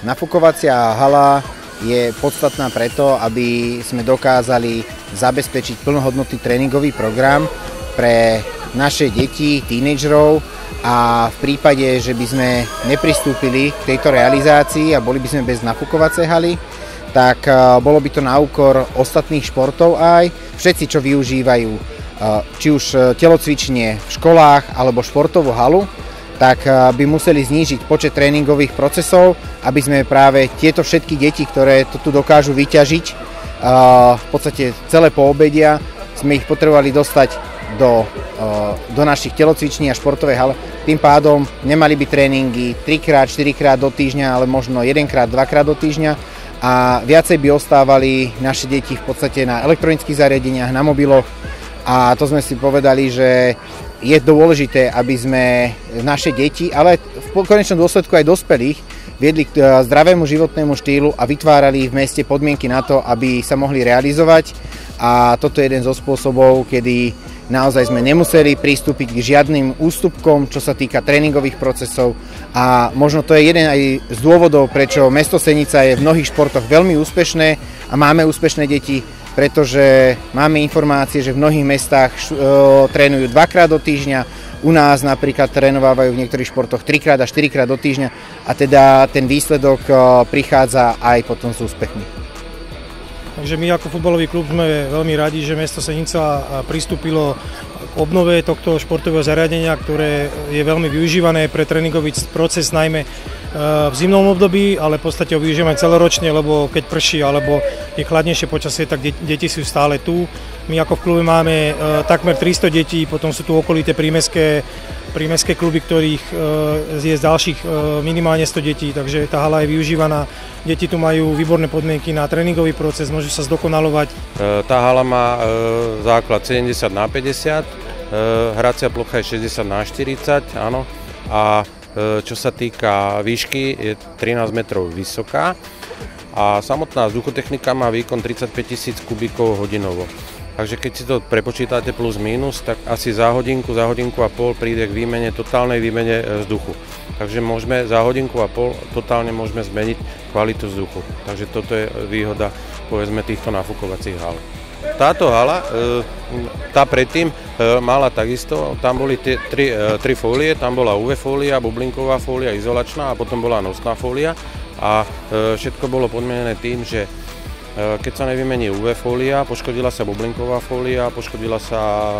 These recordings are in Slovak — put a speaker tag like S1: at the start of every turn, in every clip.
S1: Nafukovacia hala je podstatná preto, aby sme dokázali zabezpečiť plnohodnotný tréningový program pre naše deti, tínedžerov a v prípade, že by sme nepristúpili k tejto realizácii a boli by sme bez nafukovacej haly, tak bolo by to na úkor ostatných športov aj. Všetci, čo využívajú či už telocvične v školách alebo športovú halu, tak by museli znížiť počet tréningových procesov, aby sme práve tieto všetky deti, ktoré to tu dokážu vyťažiť, v podstate celé poobedia, sme ich potrebovali dostať do našich telocviční a športovej hale. Tým pádom nemali by tréningy 3-krát, 4-krát do týždňa, ale možno 1-krát, 2-krát do týždňa a viacej by ostávali naše deti v podstate na elektronických zariadeniach, na mobiloch a to sme si povedali, že je dôležité, aby sme naše deti, ale v konečnom dôsledku aj dospelých, viedli k zdravému životnému štýlu a vytvárali v meste podmienky na to, aby sa mohli realizovať. A toto je jeden zo spôsobov, kedy naozaj sme nemuseli pristúpiť k žiadnym ústupkom, čo sa týka tréningových procesov. A možno to je jeden aj z dôvodov, prečo mesto Senica je v mnohých športoch veľmi úspešné a máme úspešné deti, pretože máme informácie, že v mnohých mestách trénujú 2-krát do týždňa, u nás napríklad trénovávajú v niektorých športoch 3-krát a 4-krát do týždňa a teda ten výsledok prichádza aj potom s úspechmi.
S2: Takže my ako futbalový klub sme veľmi radi, že mesto Senica pristúpilo k obnove tohto športového zariadenia, ktoré je veľmi využívané pre tréningový proces, najmä v zimnom období, ale v podstate ho využívame celoročne, lebo keď prší alebo je chladnejšie počasie, tak deti sú stále tu. My ako v klube máme takmer 300 detí, potom sú tu okolité prímestské kluby, ktorých je z ďalších minimálne 100 detí, takže tá hala je využívaná. Deti tu majú výborné podmienky na tréningový proces, môžu sa zdokonalovať.
S3: Tá hala má základ 70x50, hracia plocha je 60x40, áno, a čo sa týka výšky, je 13 metrov vysoká a samotná vzduchotechnika má výkon 35 000 kubíkov hodinovo. Takže keď si to prepočítate plus minus, tak asi za hodinku a pol príde k totálnej výmene vzduchu. Takže môžeme za hodinku a pol totálne môžeme zmeniť kvalitu vzduchu. Takže toto je výhoda, povedzme, týchto nafukovacích hál. Táto hala, tá predtým mala takisto, tam boli tri fólie, tam bola UV fólia, bublinková fólia, izolačná a potom bola nosná fólia a všetko bolo podmienené tým, že keď sa nevymení UV fólia, poškodila sa bublinková fólia, poškodila sa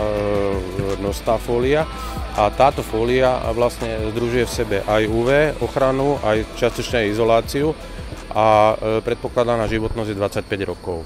S3: nosná fólia a táto fólia vlastne združuje v sebe aj UV ochranu, aj čiastočne izoláciu a predpokladaná životnosť je 25 rokov.